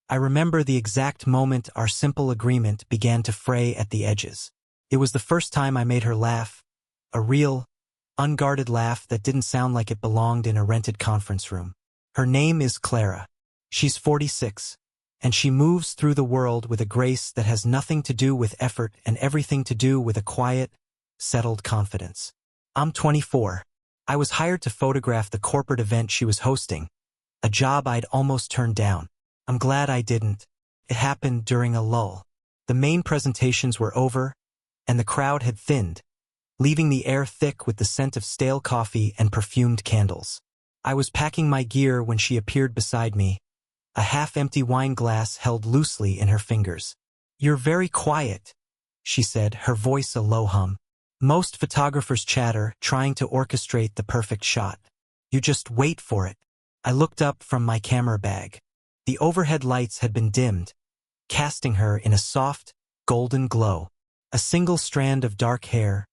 I remember the exact moment our simple agreement began to fray at the edges. It was the first time I made her laugh, a real, unguarded laugh that didn't sound like it belonged in a rented conference room. Her name is Clara. She's 46, and she moves through the world with a grace that has nothing to do with effort and everything to do with a quiet, settled confidence. I'm 24. I was hired to photograph the corporate event she was hosting, a job I'd almost turned down. I'm glad I didn't. It happened during a lull. The main presentations were over, and the crowd had thinned, leaving the air thick with the scent of stale coffee and perfumed candles. I was packing my gear when she appeared beside me, a half-empty wine glass held loosely in her fingers. "You're very quiet," she said, her voice a low hum. "Most photographers chatter, trying to orchestrate the perfect shot. You just wait for it." I looked up from my camera bag. The overhead lights had been dimmed, casting her in a soft, golden glow. A single strand of dark hair,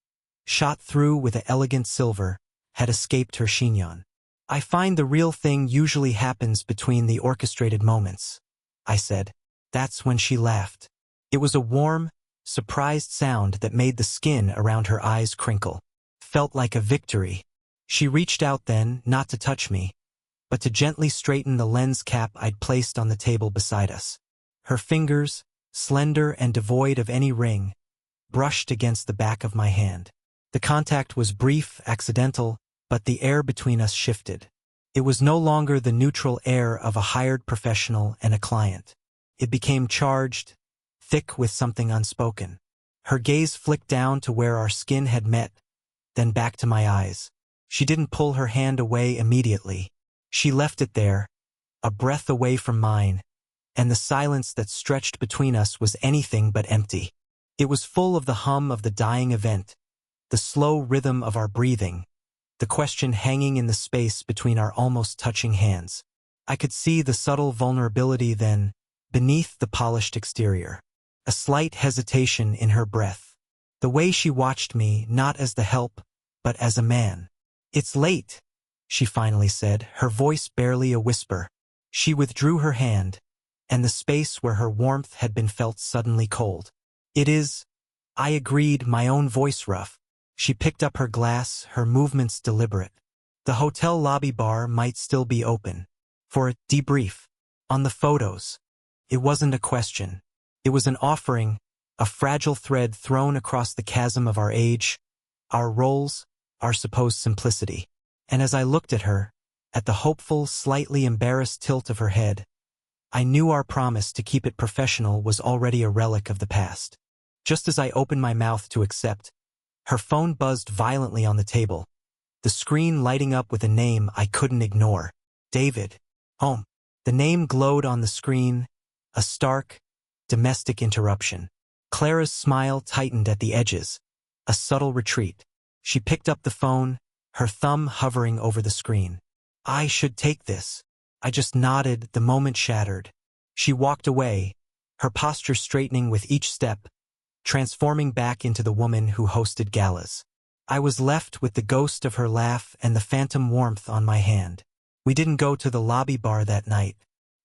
shot through with an elegant silver, had escaped her chignon. "I find the real thing usually happens between the orchestrated moments," I said. That's when she laughed. It was a warm, surprised sound that made the skin around her eyes crinkle. Felt like a victory. She reached out then, not to touch me, but to gently straighten the lens cap I'd placed on the table beside us. Her fingers, slender and devoid of any ring, brushed against the back of my hand. The contact was brief, accidental, but the air between us shifted. It was no longer the neutral air of a hired professional and a client. It became charged, thick with something unspoken. Her gaze flicked down to where our skin had met, then back to my eyes. She didn't pull her hand away immediately. She left it there, a breath away from mine, and the silence that stretched between us was anything but empty. It was full of the hum of the dying event, the slow rhythm of our breathing, the question hanging in the space between our almost touching hands. I could see the subtle vulnerability then, beneath the polished exterior. A slight hesitation in her breath. The way she watched me, not as the help, but as a man. "It's late," she finally said, her voice barely a whisper. She withdrew her hand, and the space where her warmth had been felt suddenly cold. "It is," I agreed, my own voice rough. She picked up her glass, her movements deliberate. "The hotel lobby bar might still be open. For a debrief. On the photos." It wasn't a question. It was an offering, a fragile thread thrown across the chasm of our age, our roles, our supposed simplicity. And as I looked at her, at the hopeful, slightly embarrassed tilt of her head, I knew our promise to keep it professional was already a relic of the past. Just as I opened my mouth to accept, her phone buzzed violently on the table, the screen lighting up with a name I couldn't ignore. "David. Home." The name glowed on the screen, a stark, domestic interruption. Clara's smile tightened at the edges, a subtle retreat. She picked up the phone, her thumb hovering over the screen. "I should take this." I just nodded, the moment shattered. She walked away, her posture straightening with each step, transforming back into the woman who hosted galas. I was left with the ghost of her laugh and the phantom warmth on my hand. We didn't go to the lobby bar that night,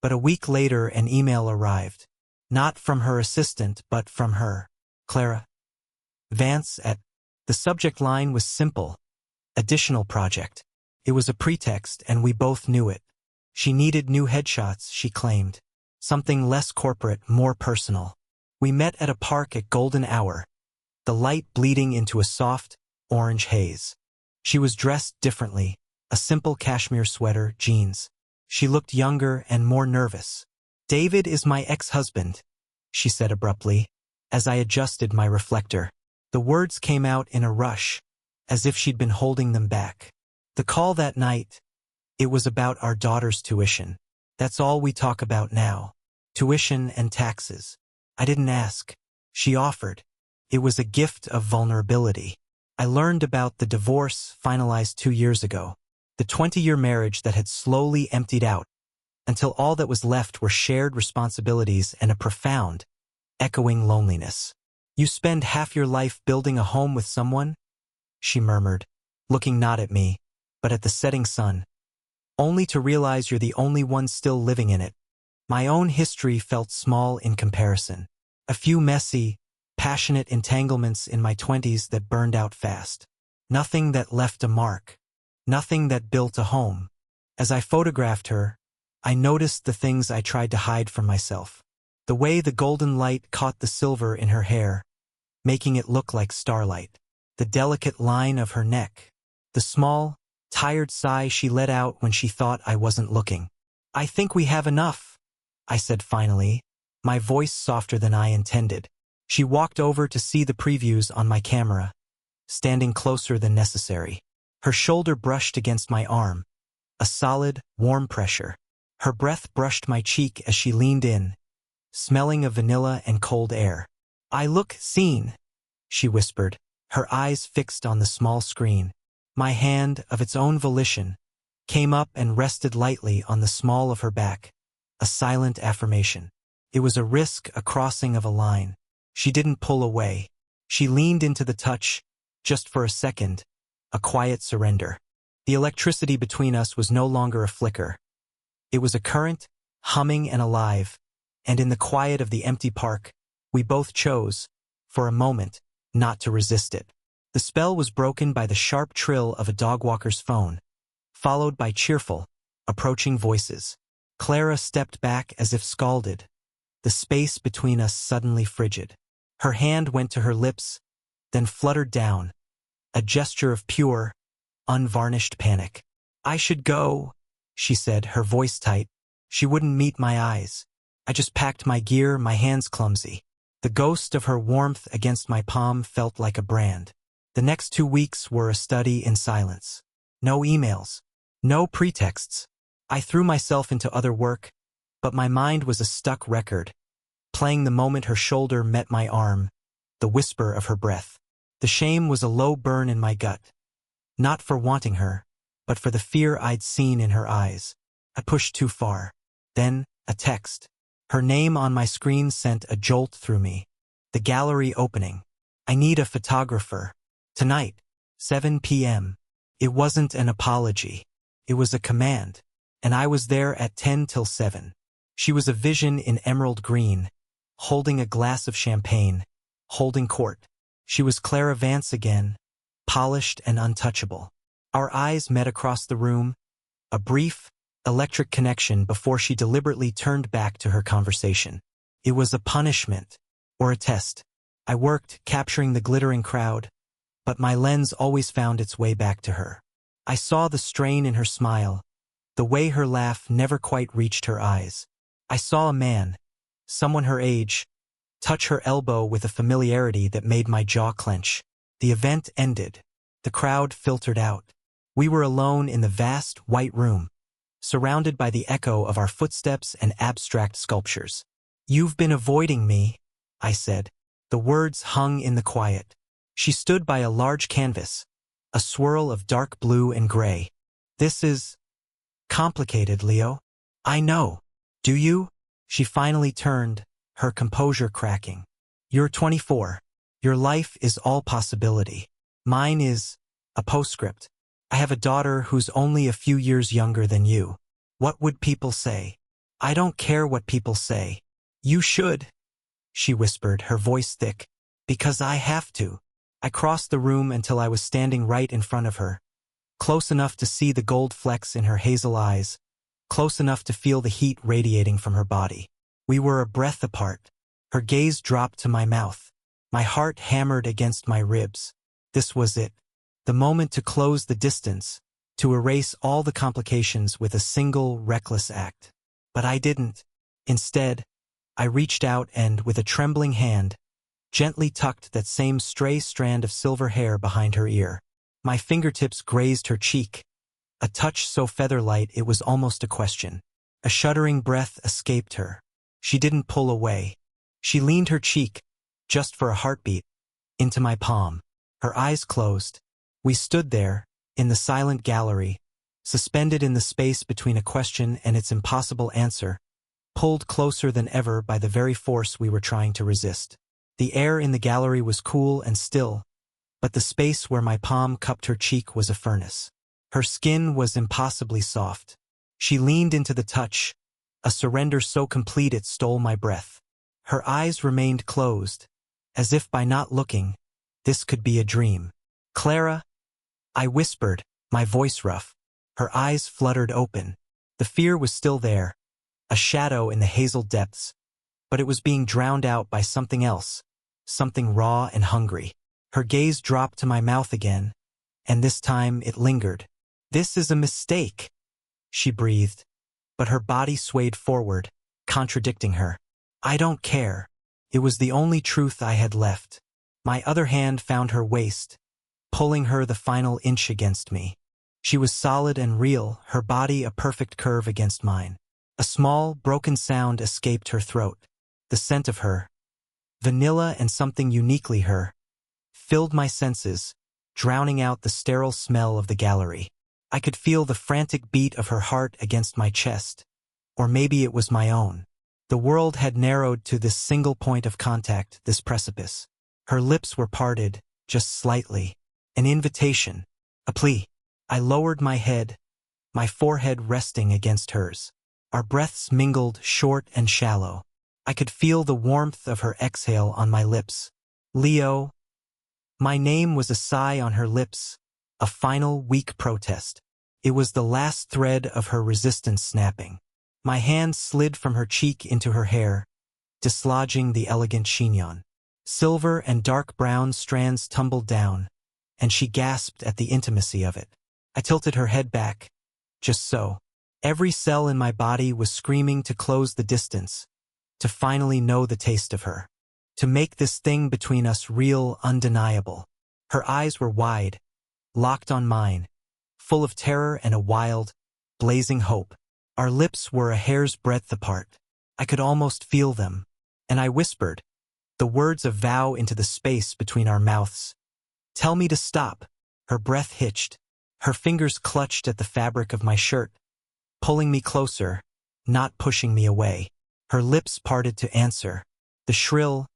but a week later an email arrived. Not from her assistant, but from her. "Clara Vance at..." The subject line was simple. Additional project. It was a pretext, and we both knew it. She needed new headshots, she claimed. Something less corporate, more personal. We met at a park at golden hour, the light bleeding into a soft, orange haze. She was dressed differently, a simple cashmere sweater, jeans. She looked younger and more nervous. "David is my ex-husband," she said abruptly, as I adjusted my reflector. The words came out in a rush, as if she'd been holding them back. The call that night, it was about our daughter's tuition. That's all we talk about now. Tuition and taxes. I didn't ask. She offered. It was a gift of vulnerability. I learned about the divorce finalized 2 years ago, the 20-year marriage that had slowly emptied out, until all that was left were shared responsibilities and a profound, echoing loneliness. "You spend half your life building a home with someone?" she murmured, looking not at me, but at the setting sun, "only to realize you're the only one still living in it." My own history felt small in comparison. A few messy, passionate entanglements in my 20s that burned out fast. Nothing that left a mark. Nothing that built a home. As I photographed her, I noticed the things I tried to hide from myself. The way the golden light caught the silver in her hair, making it look like starlight. The delicate line of her neck. The small, tired sigh she let out when she thought I wasn't looking. "I think we have enough," I said finally, my voice softer than I intended. She walked over to see the previews on my camera, standing closer than necessary. Her shoulder brushed against my arm, a solid, warm pressure. Her breath brushed my cheek as she leaned in, smelling of vanilla and cold air. "I look seen," she whispered, her eyes fixed on the small screen. My hand, of its own volition, came up and rested lightly on the small of her back, a silent affirmation. It was a risk, a crossing of a line. She didn't pull away. She leaned into the touch, just for a second, a quiet surrender. The electricity between us was no longer a flicker. It was a current, humming and alive, and in the quiet of the empty park, we both chose, for a moment, not to resist it. The spell was broken by the sharp trill of a dog walker's phone, followed by cheerful, approaching voices. Clara stepped back as if scalded, the space between us suddenly frigid. Her hand went to her lips, then fluttered down, a gesture of pure, unvarnished panic. "I should go," she said, her voice tight. She wouldn't meet my eyes. I just packed my gear, my hands clumsy. The ghost of her warmth against my palm felt like a brand. The next 2 weeks were a study in silence. No emails. No pretexts. I threw myself into other work, but my mind was a stuck record, playing the moment her shoulder met my arm, the whisper of her breath. The shame was a low burn in my gut. Not for wanting her, but for the fear I'd seen in her eyes. I pushed too far. Then, a text. Her name on my screen sent a jolt through me. The gallery opening. "I need a photographer. Tonight, 7 p.m. It wasn't an apology. It was a command. And I was there at 10 till 7. She was a vision in emerald green, holding a glass of champagne, holding court. She was Clara Vance again, polished and untouchable. Our eyes met across the room, a brief, electric connection before she deliberately turned back to her conversation. It was a punishment, or a test. I worked, capturing the glittering crowd, but my lens always found its way back to her. I saw the strain in her smile, the way her laugh never quite reached her eyes. I saw a man, someone her age, touch her elbow with a familiarity that made my jaw clench. The event ended. The crowd filtered out. We were alone in the vast, white room, surrounded by the echo of our footsteps and abstract sculptures. "You've been avoiding me," I said. The words hung in the quiet. She stood by a large canvas, a swirl of dark blue and gray. "This is complicated, Leo." "I know. Do you?" She finally turned, her composure cracking. "You're 24. Your life is all possibility. Mine is a postscript. I have a daughter who's only a few years younger than you. What would people say?" "I don't care what people say. You should," she whispered, her voice thick. "Because I have to." I crossed the room until I was standing right in front of her, close enough to see the gold flecks in her hazel eyes, close enough to feel the heat radiating from her body. We were a breath apart. Her gaze dropped to my mouth. My heart hammered against my ribs. This was it. The moment to close the distance, to erase all the complications with a single, reckless act. But I didn't. Instead, I reached out and, with a trembling hand, gently tucked that same stray strand of silver hair behind her ear. My fingertips grazed her cheek, a touch so feather-light it was almost a question. A shuddering breath escaped her. She didn't pull away. She leaned her cheek, just for a heartbeat, into my palm. Her eyes closed. We stood there, in the silent gallery, suspended in the space between a question and its impossible answer, pulled closer than ever by the very force we were trying to resist. The air in the gallery was cool and still, but the space where my palm cupped her cheek was a furnace. Her skin was impossibly soft. She leaned into the touch, a surrender so complete it stole my breath. Her eyes remained closed, as if by not looking, this could be a dream. "Clara," I whispered, my voice rough. Her eyes fluttered open. The fear was still there, a shadow in the hazel depths, but it was being drowned out by something else, something raw and hungry. Her gaze dropped to my mouth again, and this time it lingered. "This is a mistake," she breathed, but her body swayed forward, contradicting her. "I don't care." It was the only truth I had left. My other hand found her waist, pulling her the final inch against me. She was solid and real, her body a perfect curve against mine. A small, broken sound escaped her throat. The scent of her, vanilla and something uniquely her, filled my senses, drowning out the sterile smell of the gallery. I could feel the frantic beat of her heart against my chest, or maybe it was my own. The world had narrowed to this single point of contact, this precipice. Her lips were parted, just slightly. An invitation, a plea. I lowered my head, my forehead resting against hers. Our breaths mingled, short and shallow. I could feel the warmth of her exhale on my lips. "Leo." My name was a sigh on her lips, a final, weak protest. It was the last thread of her resistance snapping. My hand slid from her cheek into her hair, dislodging the elegant chignon. Silver and dark brown strands tumbled down, and she gasped at the intimacy of it. I tilted her head back, just so. Every cell in my body was screaming to close the distance, to finally know the taste of her, to make this thing between us real, undeniable. Her eyes were wide, locked on mine, full of terror and a wild, blazing hope. Our lips were a hair's breadth apart. I could almost feel them, and I whispered, the words of vow into the space between our mouths. "Tell me to stop." Her breath hitched. Her fingers clutched at the fabric of my shirt, pulling me closer, not pushing me away. Her lips parted to answer. The shrill,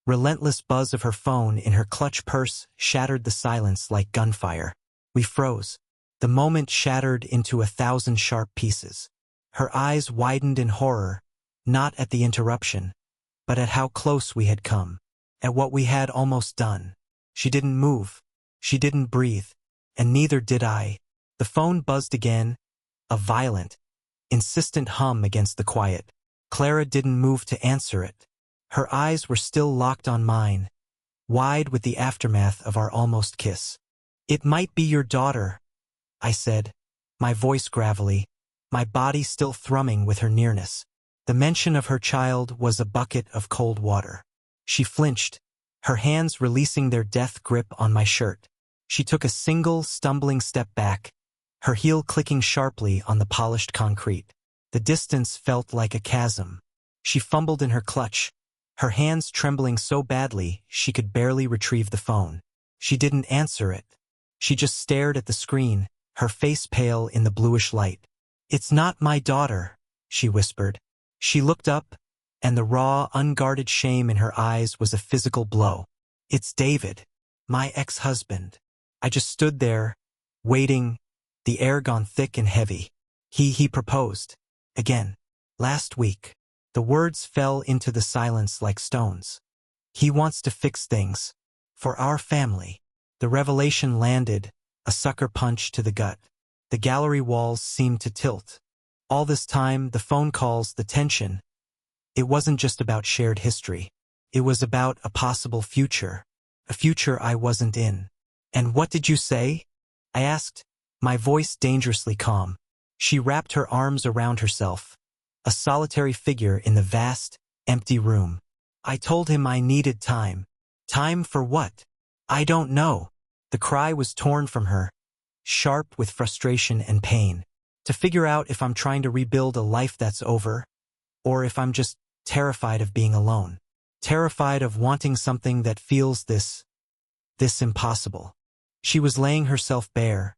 relentless buzz of her phone in her clutch purse shattered the silence like gunfire. We froze. The moment shattered into 1,000 sharp pieces. Her eyes widened in horror, not at the interruption, but at how close we had come, at what we had almost done. She didn't move. She didn't breathe. And neither did I. The phone buzzed again, a violent, insistent hum against the quiet. Clara didn't move to answer it. Her eyes were still locked on mine, wide with the aftermath of our almost kiss. "It might be your daughter," I said, my voice gravelly, my body still thrumming with her nearness. The mention of her child was a bucket of cold water. She flinched, her hands releasing their death grip on my shirt. She took a single, stumbling step back, her heel clicking sharply on the polished concrete. The distance felt like a chasm. She fumbled in her clutch, her hands trembling so badly she could barely retrieve the phone. She didn't answer it. She just stared at the screen, her face pale in the bluish light. "It's not my daughter," she whispered. She looked up, and the raw, unguarded shame in her eyes was a physical blow. "It's David, my ex-husband." I just stood there, waiting, the air gone thick and heavy. He proposed. Again. Last week. The words fell into the silence like stones. "He wants to fix things. For our family." The revelation landed, a sucker punch to the gut. The gallery walls seemed to tilt. All this time, the phone calls, the tension. It wasn't just about shared history. It was about a possible future. A future I wasn't in. "And what did you say?" I asked, my voice dangerously calm. She wrapped her arms around herself, a solitary figure in the vast, empty room. "I told him I needed time." "Time for what?" "I don't know." The cry was torn from her, sharp with frustration and pain. "To figure out if I'm trying to rebuild a life that's over, or if I'm just terrified of being alone. Terrified of wanting something that feels this impossible." She was laying herself bare,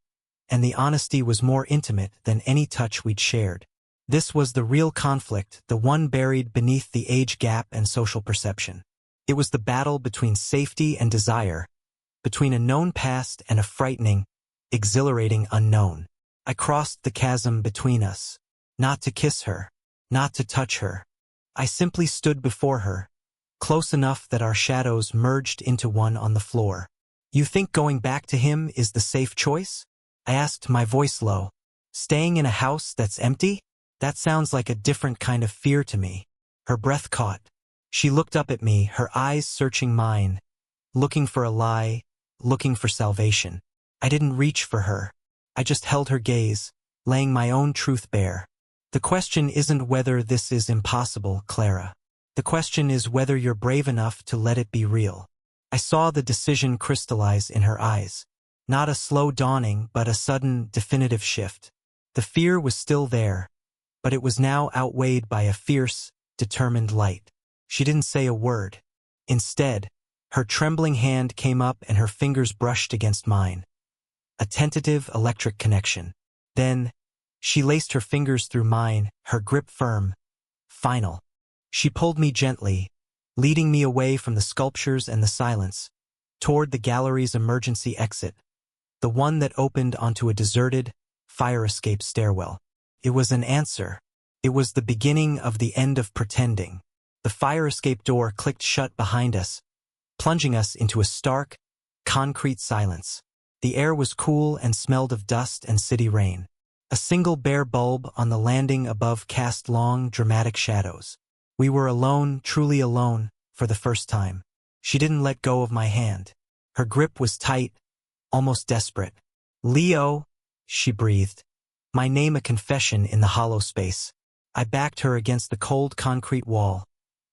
and the honesty was more intimate than any touch we'd shared. This was the real conflict, the one buried beneath the age gap and social perception. It was the battle between safety and desire, between a known past and a frightening, exhilarating unknown. I crossed the chasm between us, not to kiss her, not to touch her. I simply stood before her, close enough that our shadows merged into one on the floor. You think going back to him is the safe choice? I asked, my voice low. Staying in a house that's empty? That sounds like a different kind of fear to me. Her breath caught. She looked up at me, her eyes searching mine, looking for a lie, looking for salvation. I didn't reach for her. I just held her gaze, laying my own truth bare. The question isn't whether this is impossible, Clara. The question is whether you're brave enough to let it be real. I saw the decision crystallize in her eyes. Not a slow dawning, but a sudden, definitive shift. The fear was still there, but it was now outweighed by a fierce, determined light. She didn't say a word. Instead, her trembling hand came up and her fingers brushed against mine. A tentative electric connection. Then, she laced her fingers through mine, her grip firm. Final. She pulled me gently, leading me away from the sculptures and the silence, toward the gallery's emergency exit, the one that opened onto a deserted, fire escape stairwell. It was an answer. It was the beginning of the end of pretending. The fire escape door clicked shut behind us, plunging us into a stark, concrete silence. The air was cool and smelled of dust and city rain. A single bare bulb on the landing above cast long, dramatic shadows. We were alone, truly alone, for the first time. She didn't let go of my hand. Her grip was tight, almost desperate. Leo, she breathed. My name a confession in the hollow space. I backed her against the cold concrete wall,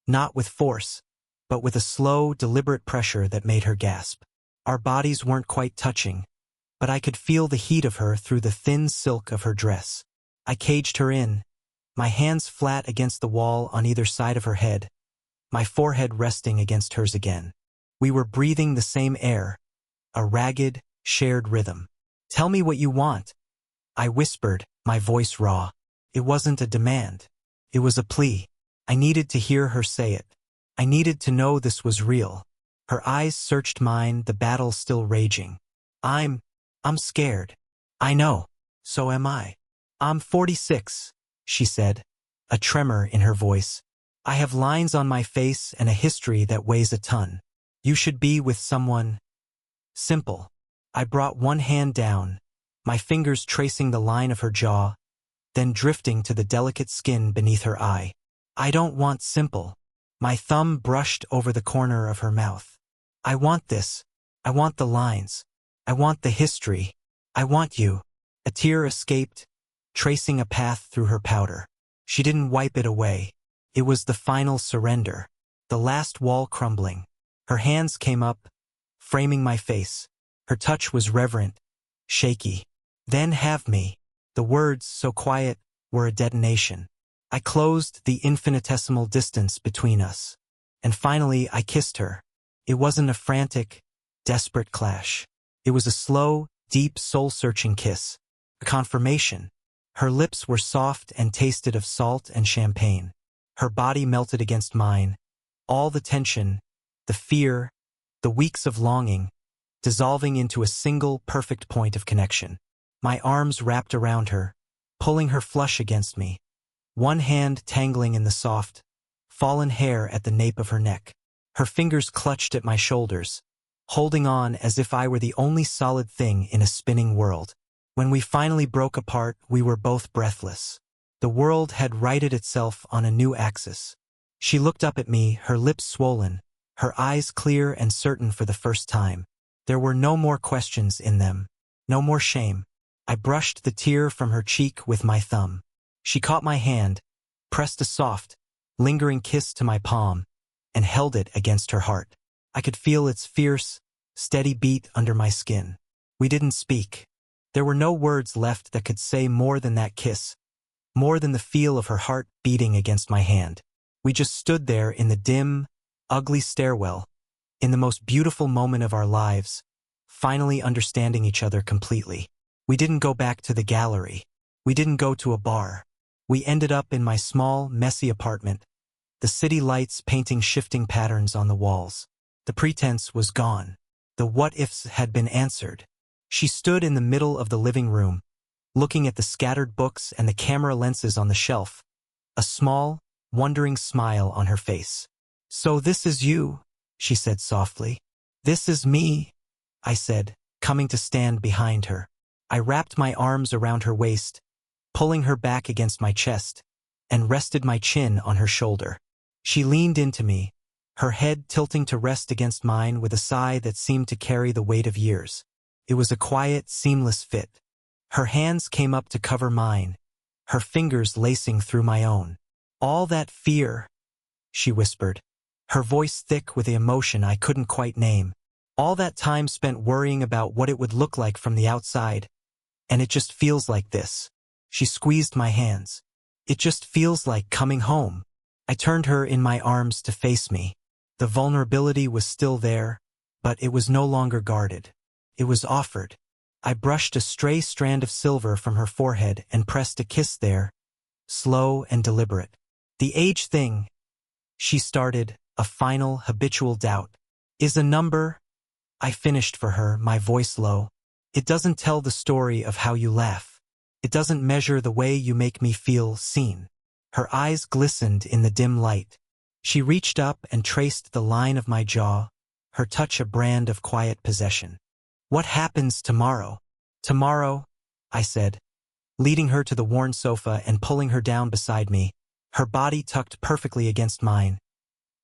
not with force, but with a slow, deliberate pressure that made her gasp. Our bodies weren't quite touching, but I could feel the heat of her through the thin silk of her dress. I caged her in, my hands flat against the wall on either side of her head, my forehead resting against hers again. We were breathing the same air, a ragged, shared rhythm. Tell me what you want, I whispered, my voice raw. It wasn't a demand. It was a plea. I needed to hear her say it. I needed to know this was real. Her eyes searched mine, the battle still raging. I'm scared. I know. So am I. I'm 46, she said, a tremor in her voice. I have lines on my face and a history that weighs a ton. You should be with someone simple. I brought one hand down, my fingers tracing the line of her jaw, then drifting to the delicate skin beneath her eye. I don't want simple. My thumb brushed over the corner of her mouth. I want this. I want the lines. I want the history. I want you. A tear escaped, tracing a path through her powder. She didn't wipe it away. It was the final surrender, the last wall crumbling. Her hands came up, framing my face. Her touch was reverent, shaky. Then have me. The words, so quiet, were a detonation. I closed the infinitesimal distance between us. And finally, I kissed her. It wasn't a frantic, desperate clash. It was a slow, deep, soul-searching kiss. A confirmation. Her lips were soft and tasted of salt and champagne. Her body melted against mine. All the tension, the fear, the weeks of longing, dissolving into a single, perfect point of connection. My arms wrapped around her, pulling her flush against me, one hand tangling in the soft, fallen hair at the nape of her neck. Her fingers clutched at my shoulders, holding on as if I were the only solid thing in a spinning world. When we finally broke apart, we were both breathless. The world had righted itself on a new axis. She looked up at me, her lips swollen, her eyes clear and certain for the first time. There were no more questions in them, no more shame. I brushed the tear from her cheek with my thumb. She caught my hand, pressed a soft, lingering kiss to my palm, and held it against her heart. I could feel its fierce, steady beat under my skin. We didn't speak. There were no words left that could say more than that kiss, more than the feel of her heart beating against my hand. We just stood there in the dim, ugly stairwell, in the most beautiful moment of our lives, finally understanding each other completely. We didn't go back to the gallery. We didn't go to a bar. We ended up in my small, messy apartment, the city lights painting shifting patterns on the walls. The pretense was gone. The what-ifs had been answered. She stood in the middle of the living room, looking at the scattered books and the camera lenses on the shelf, a small, wondering smile on her face. "So this is you," she said softly. "This is me," I said, coming to stand behind her. I wrapped my arms around her waist, pulling her back against my chest, and rested my chin on her shoulder. She leaned into me, her head tilting to rest against mine with a sigh that seemed to carry the weight of years. It was a quiet, seamless fit. Her hands came up to cover mine, her fingers lacing through my own. "All that fear," she whispered, her voice thick with the emotion I couldn't quite name. "All that time spent worrying about what it would look like from the outside. And it just feels like this." She squeezed my hands. "It just feels like coming home." I turned her in my arms to face me. The vulnerability was still there, but it was no longer guarded. It was offered. I brushed a stray strand of silver from her forehead and pressed a kiss there, slow and deliberate. "The age thing," she started, a final, habitual doubt, "is a number," I finished for her, my voice low. "It doesn't tell the story of how you laugh. It doesn't measure the way you make me feel seen." Her eyes glistened in the dim light. She reached up and traced the line of my jaw, her touch a brand of quiet possession. "What happens tomorrow?" "Tomorrow," I said, leading her to the worn sofa and pulling her down beside me, her body tucked perfectly against mine.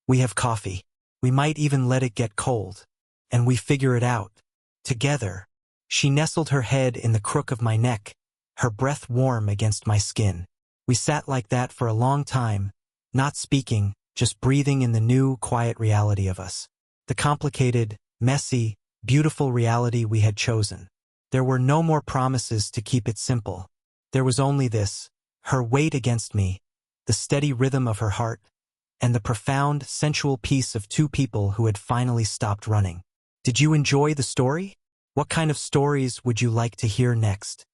"We have coffee. We might even let it get cold. And we figure it out. Together." She nestled her head in the crook of my neck, her breath warm against my skin. We sat like that for a long time, not speaking, just breathing in the new, quiet reality of us. The complicated, messy, beautiful reality we had chosen. There were no more promises to keep it simple. There was only this, her weight against me, the steady rhythm of her heart, and the profound, sensual peace of two people who had finally stopped running. Did you enjoy the story? What kind of stories would you like to hear next?